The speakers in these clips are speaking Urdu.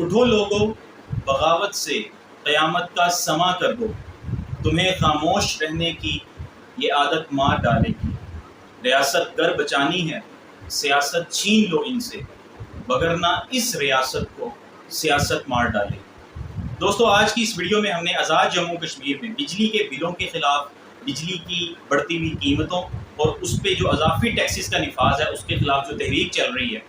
اٹھو لوگو بغاوت سے قیامت کا سما کر دو، تمہیں خاموش رہنے کی یہ عادت مار ڈالے گی۔ ریاست گر بچانی ہے سیاست چھین لو ان سے، وگرنہ اس ریاست کو سیاست مار ڈالے گی۔ دوستو، آج کی اس ویڈیو میں ہم نے آزاد جموں کشمیر میں بجلی کے بلوں کے خلاف، بجلی کی بڑھتی ہوئی قیمتوں اور اس پہ جو اضافی ٹیکسز کا نفاذ ہے اس کے خلاف جو تحریک چل رہی ہے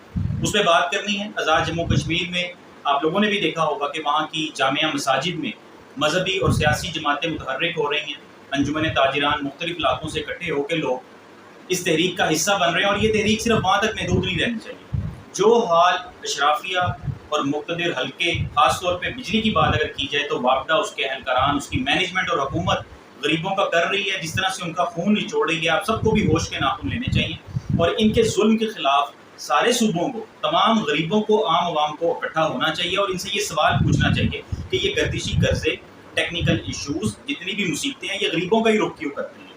اس پہ بات کرنی ہے۔ آزاد جموں کشمیر میں آپ لوگوں نے بھی دیکھا ہوگا کہ وہاں کی جامعہ مساجد میں مذہبی اور سیاسی جماعتیں متحرک ہو رہی ہیں، انجمن تاجران مختلف علاقوں سے اکٹھے ہو کے لوگ اس تحریک کا حصہ بن رہے ہیں، اور یہ تحریک صرف وہاں تک محدود نہیں رہنی چاہیے۔ جو حال اشرافیہ اور مقتدر حلقے، خاص طور پہ بجلی کی بات اگر کی جائے تو وابڈا، اس کے اہلکاران، اس کی مینجمنٹ اور حکومت غریبوں کا کر رہی ہے، جس طرح سے ان کا خون نچوڑ رہی ہے، آپ سب کو بھی ہوش کے ناخن لینے چاہیے اور ان کے ظلم کے خلاف سارے صوبوں کو، تمام غریبوں کو، عام عوام کو اکٹھا ہونا چاہیے اور ان سے یہ سوال پوچھنا چاہیے کہ یہ گردشی قرضے، ٹیکنیکل ایشوز، جتنی بھی مصیبتیں ہیں، یہ غریبوں کا ہی رخ کیوں کرتی ہیں؟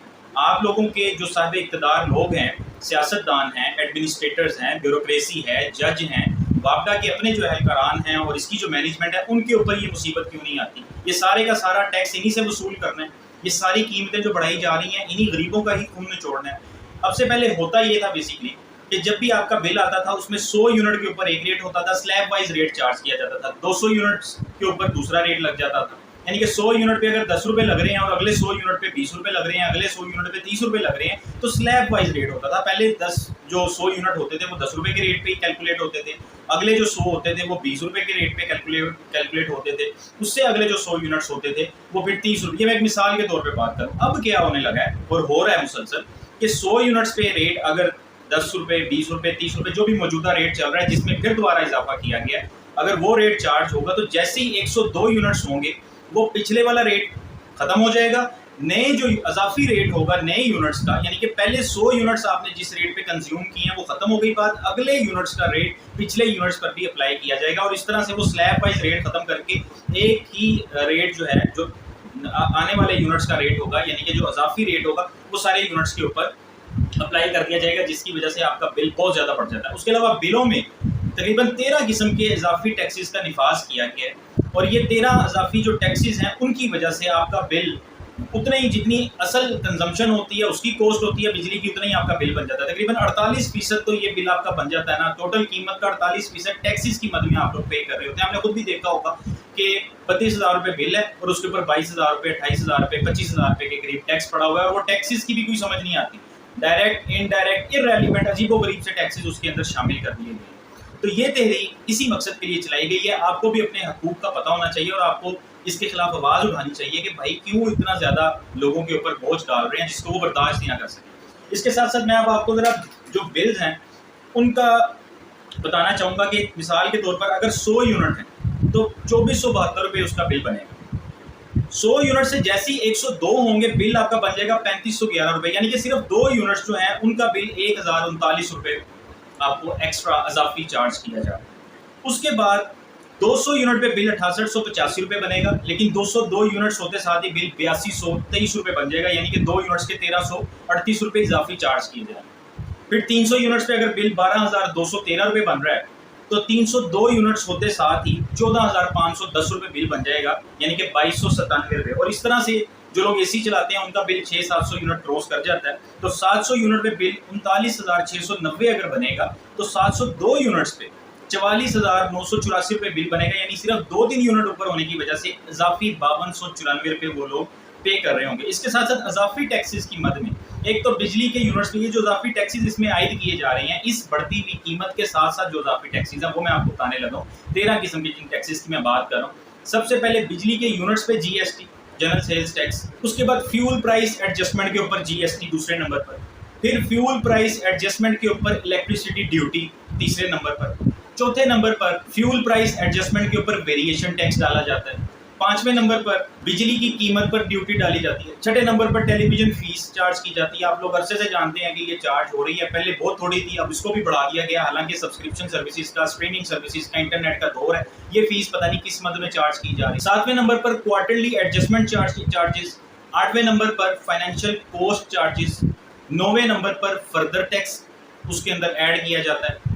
آپ لوگوں کے جو صاحب اقتدار لوگ ہیں، سیاستدان ہیں، ایڈمنسٹریٹرز ہیں، بیوروکریسی ہے، جج ہیں، وابڈا کے اپنے جو اہلکاران ہیں اور اس کی جو مینجمنٹ ہے، ان کے اوپر یہ مصیبت کیوں نہیں آتی؟ یہ سارے کا سارا ٹیکس انہی سے وصول کرنا ہے، یہ ساری قیمتیں جو بڑھائی جا رہی ہیں انہی غریبوں کا ہی خون نچوڑنا ہے۔ اب سے پہلے ہوتا یہ تھا بیسیکلی کہ جب بھی آپ کا بل آتا تھا اس میں 100 یونٹ کے اوپر ایک ریٹ ہوتا تھا، سلیب وائز ریٹ چارج کیا جاتا تھا، 200 یونٹس کے اوپر دوسرا ریٹ لگ جاتا تھا، یعنی کہ 100 یونٹ پہ اگر 10 روپے لگ رہے ہیں اور اگلے 100 یونٹ پہ 20 روپے لگ رہے ہیں، اگلے 100 یونٹ پہ 30 روپے لگ رہے ہیں، تو سلیب وائز ریٹ ہوتا تھا۔ پہلے 100 یونٹ ہوتے تھے وہ 10 روپے کے ریٹ پہ ہی کیلکولیٹ ہوتے تھے، اگلے جو 100 ہوتے تھے وہ 20 روپے کے ریٹ پہ کیلکولیٹ ہوتے تھے، اس سے اگلے جو 100 یونٹس ہوتے تھے وہ پھر 30 روپے۔ یہ میں ایک مثال کے طور پہ بات کروں۔ اب کیا ہونے لگا ہے اور ہو رہا ہے مسلسل کہ 100 یونٹس پہ ریٹ اگر 10 روپے، 20 روپے، 30 روپے، جو بھی موجودہ ریٹ چل رہا ہے جس میں پھر دوبارہ اضافہ کیا گیا ہے، اگر وہ ریٹ چارج ہوگا تو جیسے ہی 102 یونٹس ہوں گے وہ پچھلے والا ریٹ ختم ہو جائے گا، نئے جو اضافی ریٹ ہوگا نئے یونٹس کا، یعنی کہ پہلے 100 یونٹس آپ نے جس ریٹ پہ کنزیوم کی ہیں وہ ختم ہو گئی بات، اگلے یونٹس کا ریٹ پچھلے یونٹس پر بھی اپلائی کیا جائے گا، اور اس طرح سے وہ سلیب وائز ریٹ ختم کر کے ایک ہی ریٹ جو ہے، جو آنے والے یونٹس کا ریٹ ہوگا، یعنی کہ جو اضافی ریٹ ہوگا وہ سارے یونٹس کے اوپر اپلائی کر دیا جائے گا، جس کی وجہ سے آپ کا بل بہت زیادہ بڑھ جاتا ہے۔ اس کے علاوہ بلوں میں تقریباً 13 قسم کے اضافی ٹیکسز کا نفاذ کیا گیا ہے، اور یہ 13 اضافی جو ٹیکسز ہیں ان کی وجہ سے آپ کا بل اتنا ہی، جتنی اصل کنزمپشن ہوتی ہے، اس کی کوسٹ ہوتی ہے بجلی کی، اتنا ہی آپ کا بل بن جاتا ہے۔ تقریباً 48% تو یہ بل آپ کا بن جاتا ہے نا، ٹوٹل قیمت کا 48% ٹیکسز کی مد میں آپ لوگ پے کر رہے ہوتے ہیں۔ آپ نے خود بھی دیکھا ہوگا کہ 32,000 روپے بل ہے اور اس کے اوپر 22,000 روپے، 28,000 روپے، 25,000 روپے کے قریب ٹیکس پڑا ہوا ہے، اور وہ ٹیکسز کی بھی کوئی سمجھ نہیں آتی، ڈائریکٹ، انڈائریکٹ، ارریلیونٹ، عجیب و غریب سے ٹیکسز اس کے اندر شامل کر دیے گئے۔ تو یہ تحریک اسی مقصد کے لیے چلائی گئی ہے۔ آپ کو بھی اپنے حقوق کا پتہ ہونا چاہیے اور آپ کو اس کے خلاف آواز اٹھانی چاہیے کہ بھائی کیوں اتنا زیادہ لوگوں کے اوپر بوجھ ڈال رہے ہیں جس کو وہ برداشت نہیں کر سکتے۔ اس کے ساتھ ساتھ میں اب آپ کو ذرا جو بلز ہیں ان کا بتانا چاہوں گا کہ مثال کے طور پر اگر 100 یونٹ ہیں تو 2472 روپے اس کا بل بنے گا۔ 100 یونٹ سے جیسے ہی 102 ہوں گے بل آپ کا بن جائے گا 3511 روپے، یعنی کہ صرف 2 یونٹس جو ہیں ان کا بل 1039 روپے آپ کو ایکسٹرا اضافی چارج کیا جائے۔ اس کے بعد 200 یونٹ پہ بل 6885 روپے بنے گا، لیکن 202 یونٹس ہوتے ساتھ ہی بل 8223 روپے بن جائے گا، یعنی کہ 2 یونٹس کے 1338 روپے اضافی چارج کیے جائیں۔ پھر 300 یونٹس پہ اگر بل 12213 روپے بن رہا ہے تو 302 یونٹس ہوتے ساتھ ہی 14510 روپے بل بن جائے گا، یعنی کہ 2297 روپے، اور اس طرح سے جو لوگ اے سی چلاتے ہیں ان کا بل 600-700 یونٹ کراس کر جاتا ہے، تو 700 یونٹ پہ بل 39,690 اگر بنے گا تو 702 یونٹس پہ 44,984 روپے بل بنے گا، یعنی صرف 2-3 یونٹ اوپر ہونے کی وجہ سے اضافی 5294 روپے وہ لوگ پے کر رہے ہوں گے۔ اس کے ساتھ ساتھ اضافی ٹیکسز کی مد میں ایک تو بجلی کے یونٹس پہ یہ جو اضافی ٹیکسز اس میں عائد کیے جا رہے ہیں، اس بڑھتی ہوئی قیمت کے ساتھ ساتھ جو اضافی ٹیکسز ہیں وہ میں آپ کو بتانے لگا ہوں۔ 13 قسم کے جن ٹیکسز کی میں بات کر رہا ہوں، سب سے پہلے بجلی کے یونٹس پہ G S T, general sales tax, اس کے بعد فیول پرائس ایڈجسٹمنٹ کے اوپر جی ایس ٹی دوسرے نمبر پر، پھر فیول پرائس ایڈجسٹمنٹ کے اوپر الیکٹریسٹی ڈیوٹی تیسرے نمبر پر، چوتھے نمبر پر فیول پرائس ایڈجسٹمنٹ کے اوپر ویریشن ٹیکس ڈالا جاتا ہے، پانچویں نمبر پر بجلی کی قیمت پر ڈیوٹی ڈالی جاتی ہے، چھٹے نمبر پر ٹیلی ویژن فیس چارج کی جاتی ہے۔ آپ لوگ عرصے سے جانتے ہیں کہ یہ چارج ہو رہی ہے، پہلے بہت تھوڑی تھی، اب اس کو بھی بڑھا دیا گیا، حالانکہ سبسکرپشن سروسز کا، اسٹریمنگ سروسز کا، انٹرنیٹ کا دور ہے، یہ فیس پتہ نہیں کس مد میں چارج کی جا رہی ہے۔ ساتویں نمبر پر کوارٹرلی ایڈجسٹمنٹ چارجز، آٹھویں نمبر پر فائنینشیل کوسٹ چارجز، نویں نمبر پر فردر ٹیکس اس کے اندر ایڈ کیا جاتا ہے،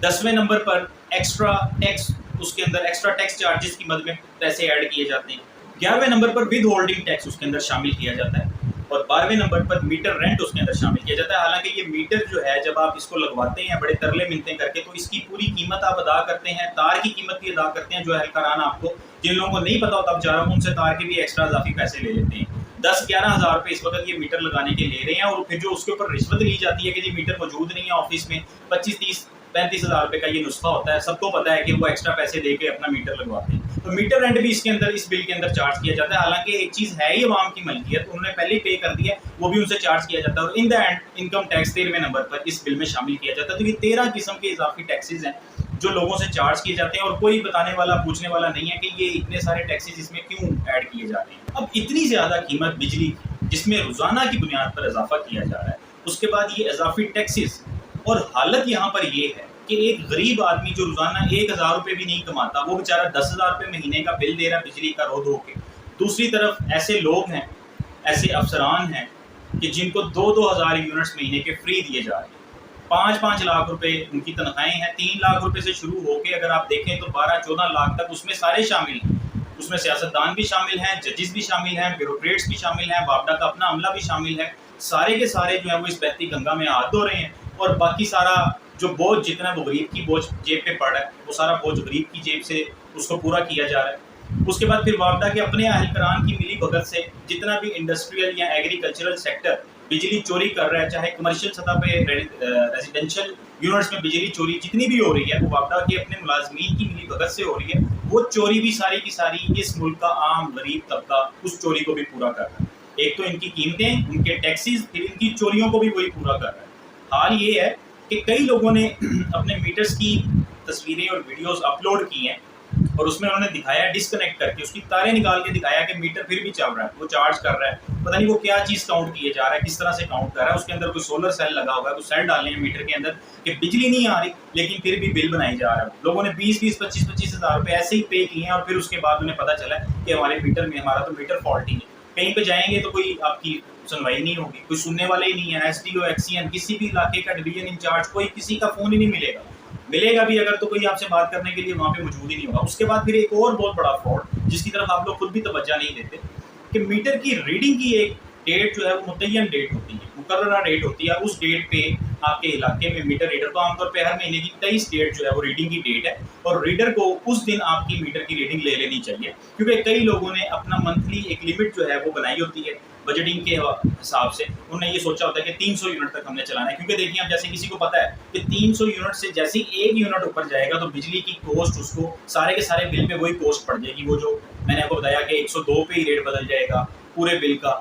10ویں نمبر پر ایکسٹرا ٹیکس اس کے اندر ایکسٹرا ٹیکس چارجز کی مد میں پیسے ایڈ کیے جاتے ہیں. 11ویں نمبر پر ود ہولڈنگ ٹیکس اس کے اندر شامل کیا جاتا ہے. اور 12ویں نمبر پر میٹر رینٹ اس کے اندر شامل کیا جاتا ہے. حالانکہ یہ میٹر جو ہے جب آپ اس کو لگواتے ہیں بڑے ترلے منتیں کر کے تو اس کی پوری قیمت آپ ادا کرتے ہیں, تار کی قیمت بھی ادا کرتے ہیں. جو اہلکاران آپ کو جن لوگوں کو نہیں پتا ہوتا اب جا رہا ہوں ان سے تار کے بھی ایکسٹرا اضافی پیسے لے لیتے ہیں. 10-11 ہزار روپے اس وقت یہ میٹر لگانے کے لے رہے ہیں. اور پھر جو اس کے اوپر رشوت لی جاتی ہے کہ جی میٹر موجود نہیں ہے آفس میں, 25-30-35 ہزار روپے کا یہ نسخہ ہوتا ہے. سب کو پتا ہے کہ وہ ایکسٹرا پیسے دے کے اپنا میٹر لگواتے ہیں. تو میٹر رینٹ بھی اس کے اندر اس بل کے اندر چارج کیا جاتا ہے. حالانکہ ایک چیز ہے ہی عوام کی ملکیت, انہوں نے پہلے ہی پے کر دیا ہے, وہ بھی ان سے چارج کیا جاتا ہے. اور in the end income tax 13ویں نمبر پر اس بل میں شامل کیا جاتا ہے. تو یہ 13 قسم کے اضافی ٹیکسز ہیں جو لوگوں سے چارج کیے جاتے ہیں, اور کوئی بتانے والا پوچھنے والا نہیں ہے کہ یہ اتنے سارے ٹیکسز اس میں کیوں ایڈ کیے جا رہے ہیں. اب اتنی زیادہ قیمت بجلی کی جس میں روزانہ کی بنیاد پر اضافہ کیا جا رہا ہے, اس کے بعد یہ اضافی ٹیکسز, اور حالت یہاں پر یہ ہے کہ ایک غریب آدمی جو روزانہ 1000 روپے بھی نہیں کماتا وہ بیچارہ 10,000 روپے مہینے کا بل دے رہا ہے بجلی کا رو دھو کے. دوسری طرف ایسے لوگ ہیں, ایسے افسران ہیں کہ جن کو 2,000 یونٹس مہینے کے فری دیے جا رہے ہیں. 5-5 لاکھ روپے ان کی تنخواہیں ہیں. 3 لاکھ روپے سے شروع ہو کے اگر آپ دیکھیں تو 12-14 لاکھ تک اس میں سارے شامل ہیں. اس میں سیاستدان بھی شامل ہیں, ججز بھی شامل ہیں, بیوروکریٹس بھی شامل ہیں, وابڈا کا اپنا عملہ بھی شامل ہے. سارے کے سارے جو ہیں وہ اس بہتی گنگا میں ہاتھ دھو رہے ہیں, اور باقی سارا جو بوجھ جتنا وہ غریب کی بوجھ جیب پہ پڑ رہا ہے وہ سارا بوجھ غریب کی جیب سے اس کو پورا کیا جا رہا ہے. اس کے بعد پھر وابڈا کے اپنے اہلکاران کی ملی بھگت سے جتنا بھی انڈسٹریل یا ایگریکلچرل سیکٹر بجلی چوری کر رہا ہے, چاہے کمرشل سطح پہ ریزیڈینشل یونٹس میں بجلی چوری جتنی بھی ہو رہی ہے وہ وابڈا کے اپنے ملازمین کی ملی بھگت سے ہو رہی ہے. وہ چوری بھی ساری کی ساری اس ملک کا عام غریب طبقہ اس چوری کو بھی پورا کر رہا ہے. ایک تو ان کی قیمتیں, ان کے ٹیکسیز, پھر ان کی چوریوں کو بھی وہی پورا کر رہا ہے. حال یہ ہے کہ کئی لوگوں نے اپنے میٹرز کی تصویریں اور ویڈیوز اپلوڈ کی ہیں, اور اس میں انہوں نے دکھایا ڈسکنیکٹ کر کے اس کی تاریں نکال کے دکھایا کہ میٹر پھر بھی چل رہا ہے, وہ چارج کر رہا ہے, پتہ نہیں وہ کیا چیز کاؤنٹ کیے جا رہا ہے, کس طرح سے کاؤنٹ کر رہا ہے. اس کے اندر کوئی سولر سیل لگا ہوا ہے, کوئی سیل ڈالنے ہیں میٹر کے اندر کہ بجلی نہیں آ رہی لیکن پھر بھی بل بنائی جا رہا ہے. لوگوں نے 20-25 ہزار روپے ایسے ہی پے کیے ہیں, اور پھر اس کے بعد انہیں پتہ چلا کہ ہمارے میٹر میں ہمارا تو میٹر فالٹی ہے. کہیں پہ جائیں گے تو کوئی آپ کی سنوائی نہیں ہوگی, کوئی سننے والے ہی نہیں ہے. ایس ڈی او, ایکسین, کسی بھی علاقے کا ڈویژن انچارج, کوئی کسی کا فون ہی نہیں ملے گا. ملے گا بھی اگر تو کوئی آپ سے بات کرنے کے لیے وہاں پہ موجود ہی نہیں ہوگا. اس کے بعد پھر ایک اور بہت بڑا فراڈ جس کی طرف آپ لوگ خود بھی توجہ نہیں دیتے کہ میٹر کی ریڈنگ کی ایک ڈیٹ جو ہے وہ متعین ڈیٹ ہوتی ہے, مقررہ ڈیٹ ہوتی ہے. اس ڈیٹ پہ آپ کے علاقے میں میٹر ریڈر کو عام طور پہ ہر مہینے کی 23 ڈیٹ جو ہے وہ ریڈنگ کی ڈیٹ ہے, اور ریڈر کو اس دن آپ کی میٹر کی ریڈنگ لے لینی چاہیے. کیونکہ کئی لوگوں نے اپنا منتھلی ایک لمٹ جو ہے وہ بنائی ہوتی ہے بجٹنگ کے حساب سے. انہوں نے یہ سوچا ہوتا ہے کہ 300 یونٹ تک ہم نے چلانا ہے, کیونکہ دیکھیں اب جیسے کسی کو پتا ہے کہ 300 یونٹ سے جیسے ہی 1 یونٹ اوپر جائے گا تو بجلی کی کوسٹ اس کو سارے کے سارے بل پہ وہی کوسٹ پڑ جائے گی. وہ جو میں نے آپ کو بتایا کہ 102 پہ ہی ریٹ بدل جائے گا پورے بل کا,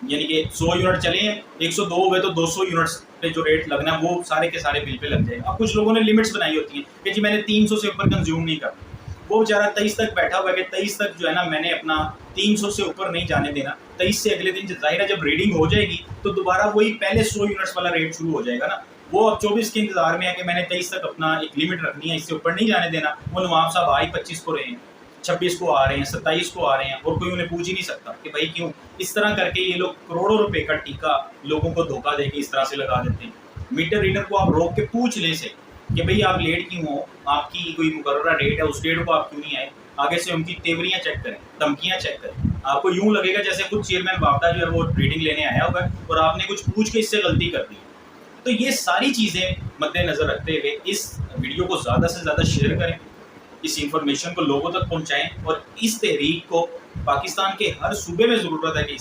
یعنی کہ 100 یونٹ چلے ہیں 102 ہوئے تو 200 یونٹس پہ جو ریٹ لگنا ہے وہ سارے کے سارے بل پہ لگ جائے گا. اب کچھ لوگوں نے لمٹس بنائی ہوتی ہیں کہ جی میں نے 300 سے اوپر کنزیوم نہیں کرنا, وہ بیچارہ 23 تک بیٹھا ہوا ہے کہ 23 تک جو ہے نا میں نے اپنا 300 سے اوپر نہیں جانے دینا. 23 سے اگلے دن ظاہر ہے جب ریڈنگ ہو جائے گی تو دوبارہ وہی پہلے 100 یونٹس والا ریٹ شروع ہو جائے گا نا. وہ اب 24 کے انتظار میں ہے کہ میں نے 23 تک اپنا ایک لمٹ رکھنی ہے, اس سے اوپر نہیں جانے دینا. وہ نواب صاحب آئی 25 کو رہے ہیں, 26 کو آ رہے ہیں, 27 کو آ رہے ہیں, اور کوئی انہیں پوچھ ہی نہیں سکتا کہ بھائی کیوں. اس طرح کر کے یہ لوگ کروڑوں روپے کا ٹیکہ لوگوں کو دھوکہ دے کے اس طرح سے لگا دیتے ہیں. میٹر ریڈر کو آپ روک کے پوچھ لیں سے کہ بھئی آپ لیٹ کیوں ہو, آپ کی کوئی مقررہ ڈیٹ ہے اس ڈیٹ کو آپ کیوں نہیں آئے. آگے سے ان کی تیوریاں چیک کریں, دھمکیاں چیک کریں. آپ کو یوں لگے گا جیسے خود چیئرمین وابڈا جو ہے وہ ریڈنگ لینے آیا ہوگا اور آپ نے کچھ پوچھ کے اس سے غلطی کر دی. تو یہ ساری چیزیں مد نظر رکھتے ہوئے اس ویڈیو کو زیادہ سے زیادہ شیئر کریں, اس انفارمیشن کو لوگوں تک پہنچائیں, اور اس تحریک کو پاکستان کے ہر صوبے میں ضرورت ہے کہ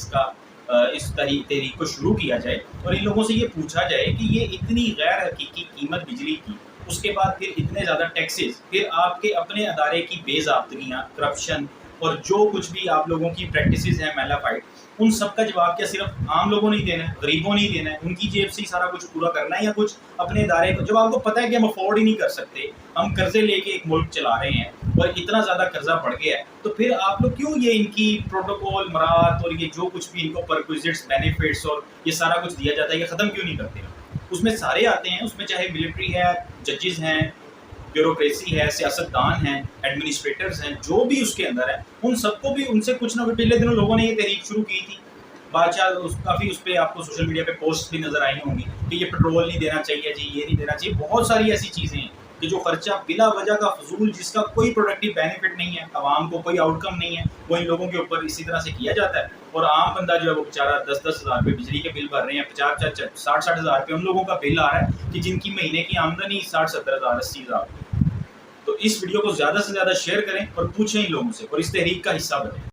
اس تحریک کو شروع کیا جائے, اور ان لوگوں سے یہ پوچھا جائے کہ یہ اتنی غیر حقیقی قیمت بجلی کی, اس کے بعد پھر اتنے زیادہ ٹیکسز, پھر آپ کے اپنے ادارے کی بے ضابطگیاں, کرپشن, اور جو کچھ بھی آپ لوگوں کی پریکٹسز ہیں میلا فائٹ, ان سب کا جواب کیا صرف عام لوگوں نہیں دینا ہے, غریبوں نہیں دینا ہے, ان کی جیب سے ہی سارا کچھ پورا کرنا ہے, یا کچھ اپنے ادارے کو, جب آپ کو پتہ ہے کہ ہم افورڈ ہی نہیں کر سکتے, ہم قرضے لے کے ایک ملک چلا رہے ہیں اور اتنا زیادہ قرضہ بڑھ گیا ہے, تو پھر آپ لوگ کیوں یہ ان کی پروٹوکول مراد اور یہ جو کچھ بھی ان کو پرکوزٹس, بینیفٹس اور یہ سارا کچھ دیا جاتا ہے یہ ختم کیوں نہیں کرتے. اس میں سارے آتے ہیں, اس میں چاہے ملٹری ہے, ججز ہیں, بیوروکریسی ہے, سیاستدان ہیں, ایڈمنسٹریٹرز ہیں, جو بھی اس کے اندر ہے, ان سب کو بھی ان سے کچھ نہ کچھ. پہلے دنوں لوگوں نے یہ تحریک شروع کی تھی, بادشاہ کافی اس پہ آپ کو سوشل میڈیا پہ پوسٹ بھی نظر آئی ہوں گی کہ یہ پیٹرول نہیں دینا چاہیے جی, یہ نہیں دینا چاہیے, بہت ساری ایسی چیزیں ہیں کہ جو خرچہ بلا وجہ کا فضول، جس کا کوئی پروڈکٹیو بینیفٹ نہیں ہے، عوام کو کوئی آؤٹ کم نہیں ہے، وہ ان لوگوں کے اوپر اسی طرح سے کیا جاتا ہے. اور عام بندہ جو ہے وہ بیچارہ 10,000 روپے بجلی کے بل بھر رہے ہیں، 50,000 60,000 روپے ان لوگوں کا بل آ رہا ہے کہ جن کی مہینے کی آمدنی 60,000 70,000 80,000. تو اس ویڈیو کو زیادہ سے زیادہ شیئر کریں اور پوچھیں ان لوگوں سے اور اس تحریک کا حصہ بنیں.